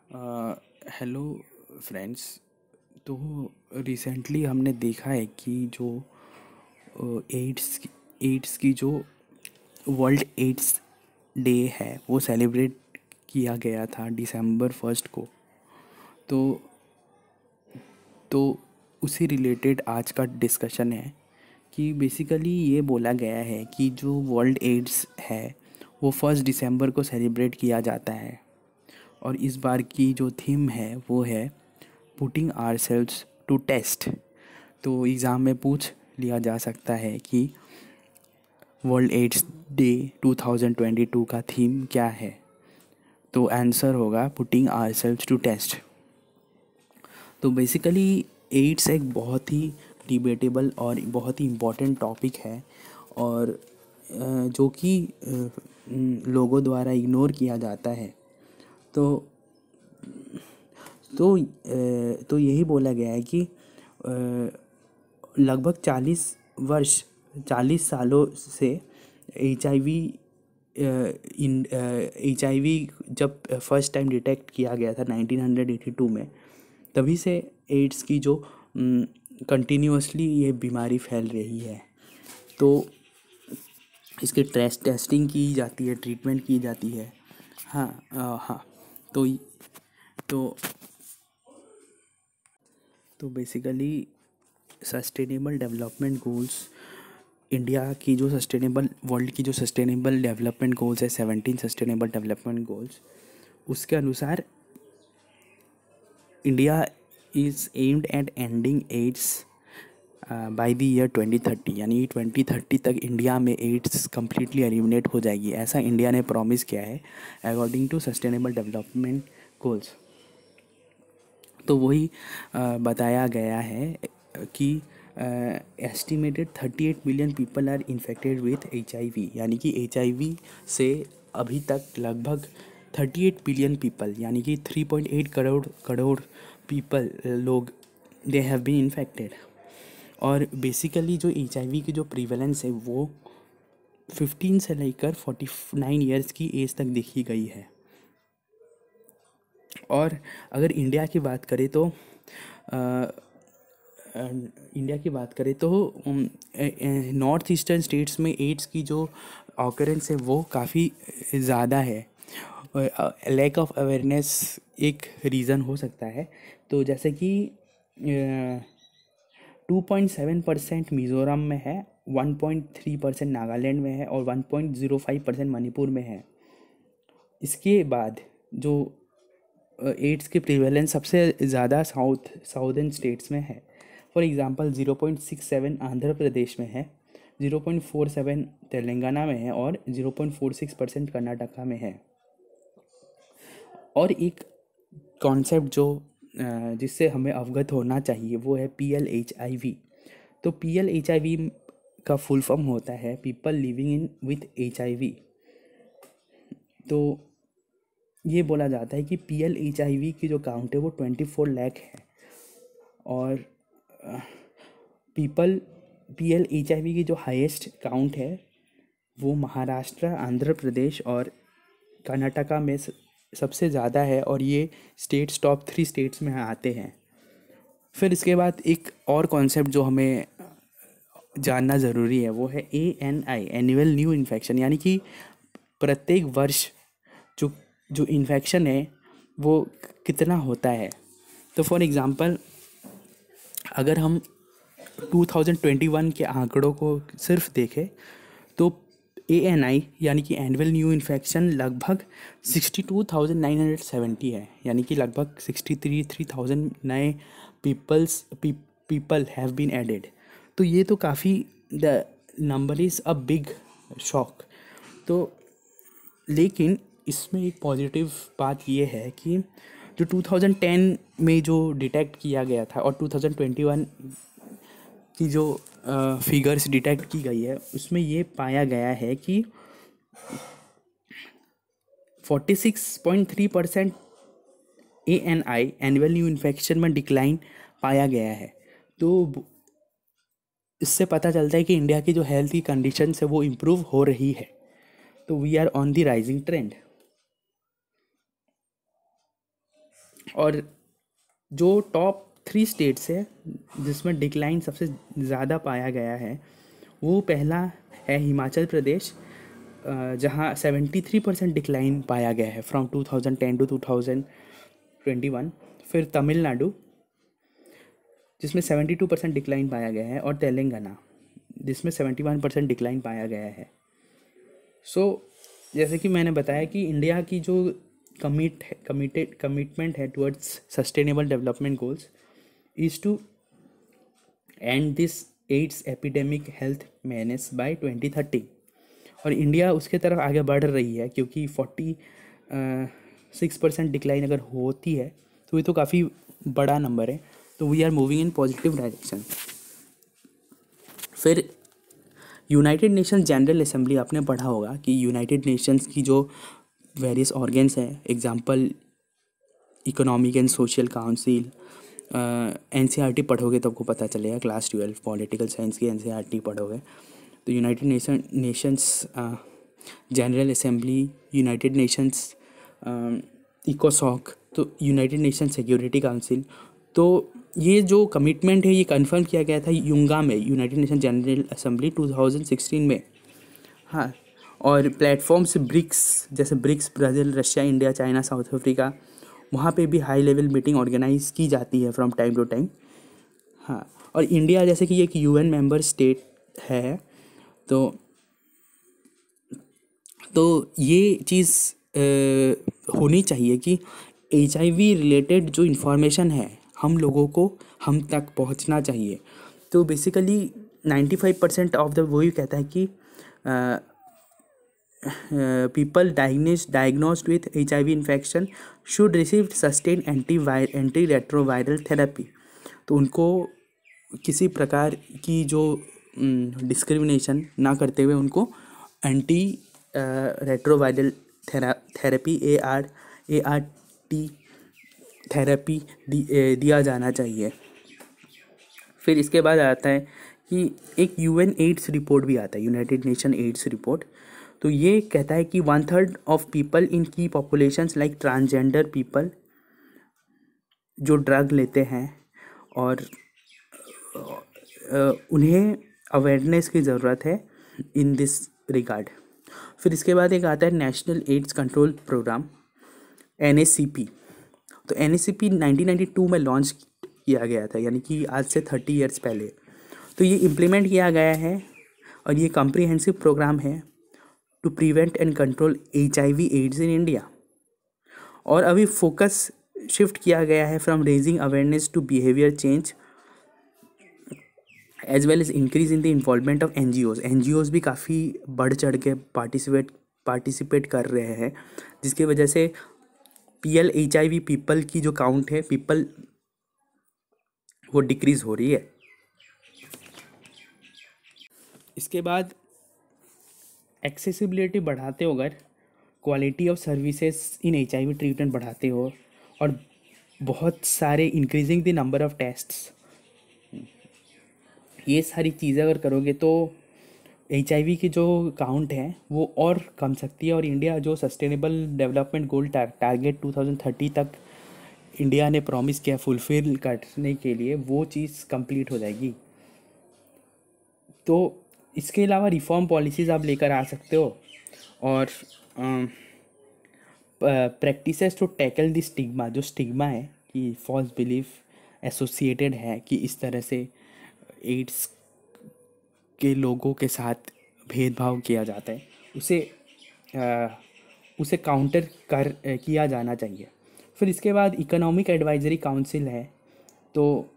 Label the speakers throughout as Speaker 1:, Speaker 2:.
Speaker 1: Hello friends. तो recently हमने देखा है कि जो एड्स की जो वर्ल्ड एड्स डे है वो सेलिब्रेट किया गया था दिसंबर 1 को। तो तो उसी रिलेटेड आज का डिस्कशन है कि बेसिकली ये बोला गया है कि जो वर्ल्ड एड्स है वो 1 दिसंबर को सेलिब्रेट किया जाता है। और इस बार की जो थीम है वो है putting ourselves to test. तो एग्ज़ाम में पूछ लिया जा सकता है कि वर्ल्ड एड्स डे 2022 का थीम क्या है। तो आंसर होगा putting ourselves to test. तो बेसिकली एड्स एक बहुत ही डिबेटेबल और बहुत ही इम्पोर्टेंट टॉपिक है, और जो कि लोगों द्वारा इग्नोर किया जाता है। तो तो यही बोला गया है कि लगभग 40 सालों से एच आई वी जब फर्स्ट टाइम डिटेक्ट किया गया था 1982 में, तभी से एड्स की जो कंटिन्यूअसली ये बीमारी फैल रही है। तो इसकी टेस्टिंग की जाती है, ट्रीटमेंट की जाती है। हाँ, हाँ। तो तो तो basically sustainable development goals, India की जो सस्टेनेबल वर्ल्ड की जो सस्टेनेबल डेवलपमेंट गोल्स है, 17 सस्टेनेबल डेवलपमेंट गोल्स, उसके अनुसार India is aimed at ending AIDS by the year 2030। यानी 2030 तक इंडिया में एड्स कम्प्लीटली एलिमिनेट हो जाएगी, ऐसा इंडिया ने प्रॉमिस किया है according to sustainable development goals. तो वही बताया गया है कि estimated 38 million people are infected with HIV। यानी कि HIV से अभी तक लगभग 38 बिलियन पीपल, यानी कि 3.8 करोड़ करोड़ पीपल लोग, दे हैव बीन इन्फेक्टेड। और बेसिकली जो HIV की जो प्रीवेलेंस है वो 15 से लेकर 49 ईयर्स की एज तक देखी गई है। और अगर इंडिया की बात करें तो नॉर्थ ईस्टर्न स्टेट्स में एड्स की जो ऑकरेंस है वो काफ़ी ज़्यादा है। लैक ऑफ अवेयरनेस एक रीज़न हो सकता है। तो जैसे कि 2.7% मिज़ोरम में है, 1.3% नागालैंड में है और 1.05% मणिपुर में है। इसके बाद जो एड्स की प्रिवेलेंस सबसे ज़्यादा साउदर्न स्टेट्स में है। फॉर एग्ज़ाम्पल 0.67 आंध्र प्रदेश में है, 0.47 तेलंगाना में है और 0.46% कर्नाटका में है। और एक कॉन्सेप्ट जो जिससे हमें अवगत होना चाहिए वो है PLHIV। तो PLHIV का फुल फॉर्म होता है people living in with HIV। तो ये बोला जाता है कि PLHIV की जो काउंट है वो 24 लाख है। और PLHIV की जो हाईएस्ट काउंट है वो महाराष्ट्र, आंध्र प्रदेश और कर्नाटका में सबसे ज़्यादा है, और ये स्टेट्स टॉप 3 स्टेट्स में आते हैं। फिर इसके बाद एक और कॉन्सेप्ट जो हमें जानना ज़रूरी है वो है ANI, एनुअल न्यू इन्फेक्शन। यानी कि प्रत्येक वर्ष जो जो इन्फेक्शन है वो कितना होता है। तो फॉर एग्ज़ाम्पल अगर हम 2021 के आंकड़ों को सिर्फ देखें तो ANI यानी कि एनुअल न्यू इन्फेक्शन लगभग 62,970 है। यानी कि लगभग 63,000 नए पीपल हैव बीन एडेड। तो ये तो काफ़ी, the number is a big shock. तो लेकिन इसमें एक पॉजिटिव बात ये है कि जो 2010 में जो डिटेक्ट किया गया था और 2021 की जो फिगर्स डिटेक्ट की गई है उसमें ये पाया गया है कि 46.3% ANI, एनुअल न्यू इन्फेक्शन में डिक्लाइन पाया गया है। तो इससे पता चलता है कि इंडिया की जो हेल्थ की कंडीशन है वो इम्प्रूव हो रही है। तो we are on the rising trend. और जो टॉप 3 स्टेट्स है जिसमें डिक्लाइन सबसे ज़्यादा पाया गया है, वो पहला है हिमाचल प्रदेश, जहाँ 73% डिक्लाइन पाया गया है फ्रॉम 2010 टू 2021। फिर तमिलनाडु जिसमें 72% डिक्लाइन पाया गया है, और तेलंगाना जिसमें 71% डिक्लाइन पाया गया है। जैसे कि मैंने बताया कि इंडिया की जो कमिटमेंट है towards sustainable development goals is to end this AIDS epidemic health menace by 2030, और इंडिया उसके तरफ आगे बढ़ रही है, क्योंकि 46% डिक्लाइन अगर होती है तो ये तो काफ़ी बड़ा नंबर है। तो we are moving in positive direction. फिर यूनाइटेड नेशंस जनरल असेंबली, आपने पढ़ा होगा कि यूनाइटेड नेशंस की जो वेरियस ऑर्गन्स हैं, example economic and social council, NCERT पढ़ोगे तो आपको पता चलेगा, क्लास 12 पॉलिटिकल साइंस की एनसीईआरटी पढ़ोगे तो United Nations General Assembly, United Nations इकोसॉक, तो यूनाइटेड नेशन सिक्योरिटी काउंसिल। तो ये जो कमिटमेंट है ये कंफर्म किया गया था युंगा में, यूनाइटेड नेशन जनरल असेंबली 2016 में। हाँ, और प्लेटफॉर्म्स ब्रिक्स, जैसे BRICS Brazil, Russia, India, China, South Africa, वहाँ पे भी हाई लेवल मीटिंग ऑर्गेनाइज की जाती है फ्रॉम टाइम टू टाइम। हाँ, और इंडिया जैसे कि एक यूएन मेंबर स्टेट है, तो ये चीज़ होनी चाहिए कि एचआईवी रिलेटेड जो इन्फॉर्मेशन है हम लोगों को हम तक पहुंचना चाहिए। तो बेसिकली 95% ऑफ द वही कहता है कि people diagnosed with HIV infection should receive sustain anti retroviral therapy. तो उनको किसी प्रकार की जो डिस्क्रिमिनेशन ना करते हुए उनको anti retroviral therapy ART therapy दिया जाना चाहिए। फिर इसके बाद आता है कि एक UN एड्स रिपोर्ट भी आता है, यूनाइटेड नेशन एड्स रिपोर्ट। तो ये कहता है कि 1/3 ऑफ पीपल इन की पॉपुलेशंस लाइक ट्रांसजेंडर पीपल जो ड्रग लेते हैं और उन्हें अवेयरनेस की ज़रूरत है इन दिस रिगार्ड। फिर इसके बाद एक आता है national AIDS control programme NACP। तो NACP 1992 में लॉन्च किया गया था, यानी कि आज से 30 ईयर्स पहले। तो ये इम्प्लीमेंट किया गया है और ये कॉम्प्रिहेंसिव प्रोग्राम है to prevent and control HIV AIDS in India. और अभी फोकस शिफ्ट किया गया है from raising awareness to behaviour change as well as increase in the involvement of NGOs भी काफ़ी बढ़ चढ़ के पार्टिसिपेट कर रहे हैं, जिसकी वजह से HIV पीपल की जो काउंट है पीपल वो डिक्रीज हो रही है। इसके बाद एक्सेसिबिलिटी बढ़ाते हो, अगर quality of services in HIV treatment बढ़ाते हो, और बहुत सारे increasing the number of tests, ये सारी चीज़ें अगर करोगे तो HIV की जो काउंट है वो और कम सकती है। और इंडिया जो सस्टेनेबल डेवलपमेंट गोल टारगेट 2030 तक इंडिया ने प्रॉमिस किया फुलफिल करने के लिए, वो चीज़ कंप्लीट हो जाएगी। तो इसके अलावा रिफॉर्म पॉलिसीज़ आप लेकर आ सकते हो, और practices to tackle the stigma, जो स्टिग्मा है कि फॉल्स बिलीफ एसोसिएटेड है कि इस तरह से एड्स के लोगों के साथ भेदभाव किया जाता है, उसे काउंटर किया जाना चाहिए। फिर इसके बाद इकोनॉमिक एडवाइजरी काउंसिल है, तो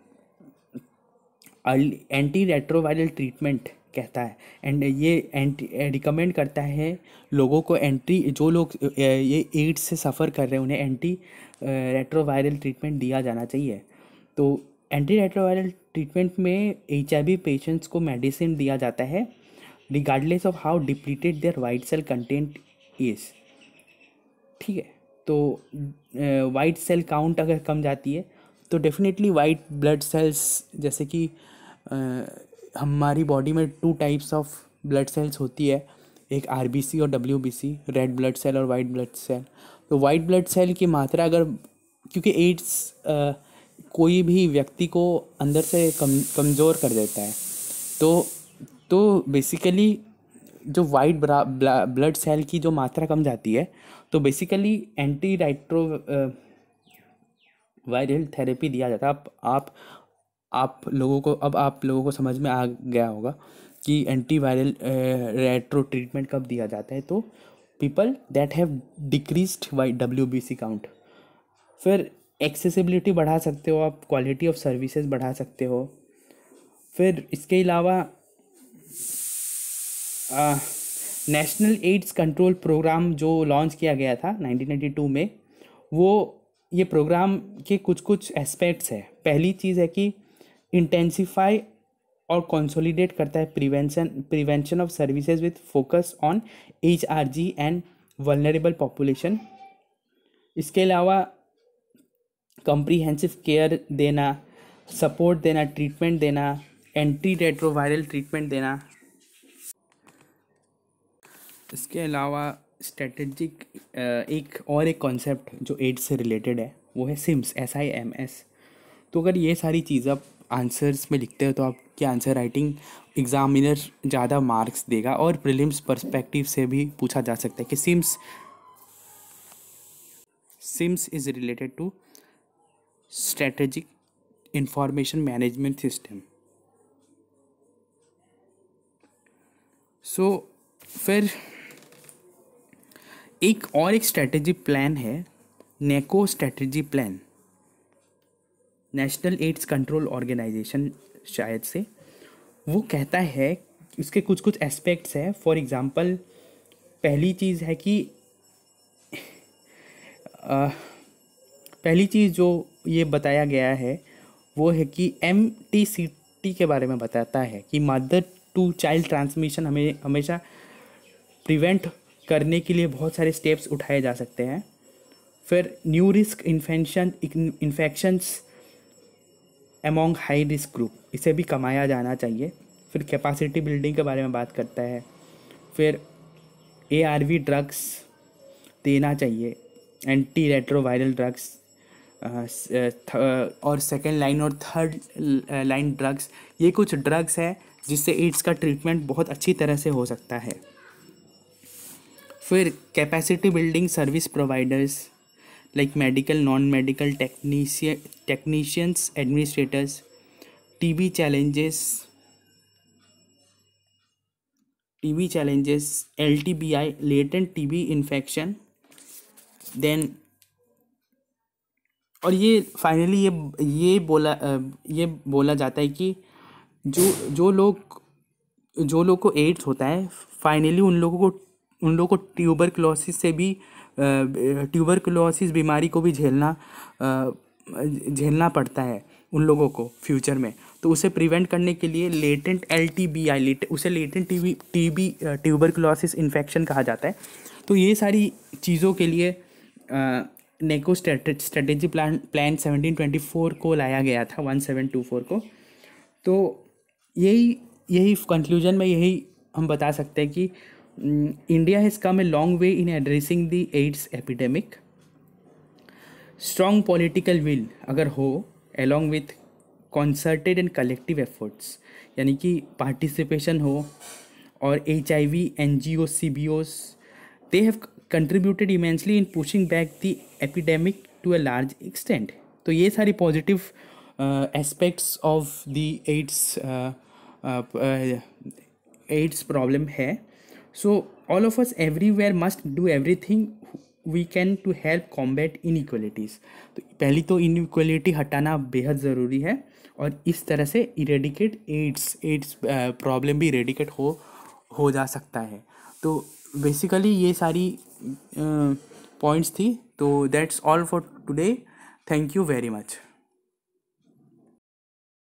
Speaker 1: एंटी रेट्रोवायरल ट्रीटमेंट कहता है, एंड ये रिकमेंड करता है लोगों को जो लोग ये एड्स से सफ़र कर रहे हैं उन्हें एंटी रेट्रोवायरल ट्रीटमेंट दिया जाना चाहिए। तो एंटी रेट्रोवायरल ट्रीटमेंट में HIV पेशेंट्स को मेडिसिन दिया जाता है regardless of how depleted their white cell content is. ठीक है, तो वाइट सेल काउंट अगर कम जाती है तो डेफिनेटली वाइट ब्लड सेल्स, जैसे कि हमारी बॉडी में 2 टाइप्स ऑफ ब्लड सेल्स होती है, एक RBC और WBC, रेड ब्लड सेल और वाइट ब्लड सेल। तो वाइट ब्लड सेल की मात्रा अगर क्योंकि एड्स कोई भी व्यक्ति को अंदर से कमज़ोर कर देता है। तो बेसिकली जो वाइट ब्लड सेल की जो मात्रा कम जाती है, तो बेसिकली एंटी राइट्रो वायरल थेरेपी दिया जाता है। आप लोगों को, अब आप लोगों को समझ में आ गया होगा कि एंटी वायरल रेट्रो ट्रीटमेंट कब दिया जाता है। तो people that have decreased why WBC count. फिर एक्सेसिबिलिटी बढ़ा सकते हो आप, क्वालिटी ऑफ सर्विसेज बढ़ा सकते हो। फिर इसके अलावा नेशनल एड्स कंट्रोल प्रोग्राम जो लॉन्च किया गया था 1992 में, वो ये प्रोग्राम के कुछ कुछ एस्पेक्ट्स है। पहली चीज़ है कि इंटेंसिफाई और कंसोलिडेट करता है prevention of services with focus on HRG and vulnerable population. इसके अलावा कॉम्प्रिहेंसिव केयर देना, सपोर्ट देना, ट्रीटमेंट देना, एंटी रेट्रोवायरल ट्रीटमेंट देना। इसके अलावा स्ट्रेटेजिक एक कॉन्सेप्ट जो एड्स से रिलेटेड है वो है सिम्स, SIMS। तो अगर ये सारी चीज़ आप आंसर्स में लिखते हो तो आपकी आंसर राइटिंग एग्जामिनर ज़्यादा मार्क्स देगा। और प्रीलिम्स पर्सपेक्टिव से भी पूछा जा सकता है कि SIMS is related to strategic information management system. So फिर एक स्ट्रेटेजी प्लान है, NACO strategy plan, national AIDS control organisation शायद से। वो कहता है, उसके कुछ कुछ एस्पेक्ट्स है। फॉर एग्जांपल, पहली चीज़ है कि पहली चीज़ जो ये बताया गया है वो है कि MTCT के बारे में बताता है कि मदर टू चाइल्ड ट्रांसमिशन हमें हमेशा प्रिवेंट करने के लिए बहुत सारे स्टेप्स उठाए जा सकते हैं। फिर new risk infections among high risk group, इसे भी कमाया जाना चाहिए। फिर कैपेसिटी बिल्डिंग के बारे में बात करता है। फिर ARV ड्रग्स देना चाहिए, एंटी रेट्रोवायरल ड्रग्स, और सेकेंड लाइन और थर्ड लाइन ड्रग्स। ये कुछ ड्रग्स है जिससे एड्स का ट्रीटमेंट बहुत अच्छी तरह से हो सकता है। फिर capacity building service providers like medical, non medical technicians, administrators, TB challenges, LTBI, latent TB infection. Then और ये फाइनली ये बोला जाता है कि जो लोग को एड्स होता है, फाइनली उन लोगों को ट्यूबरकुलोसिस बीमारी को भी झेलना पड़ता है उन लोगों को फ्यूचर में। तो उसे प्रिवेंट करने के लिए लेटेंट LTBI, उसे लेटेंट TB ट्यूबरकुलोसिस इन्फेक्शन कहा जाता है। तो ये सारी चीज़ों के लिए नेको स्ट्रेटेजी प्लान 1724 को लाया गया था, 1724 को। तो यही कंक्लूजन में यही हम बता सकते हैं कि India has come a long way in addressing the AIDS epidemic. Strong political will अगर हो, along with concerted and collective efforts, यानी कि पार्टिसिपेशन हो, और HIV NGOs, CBOs, they have contributed immensely in pushing back the epidemic to a large extent। तो ये सारी positive aspects of the AIDS problem है। So all of us everywhere must do everything we can to help combat inequalities. तो पहली तो inequality हटाना बेहद ज़रूरी है, और इस तरह से एड्स प्रॉब्लम भी इरेडिकेट हो जा सकता है। तो बेसिकली ये सारी पॉइंट्स थी। तो that's all for today. Thank you very much.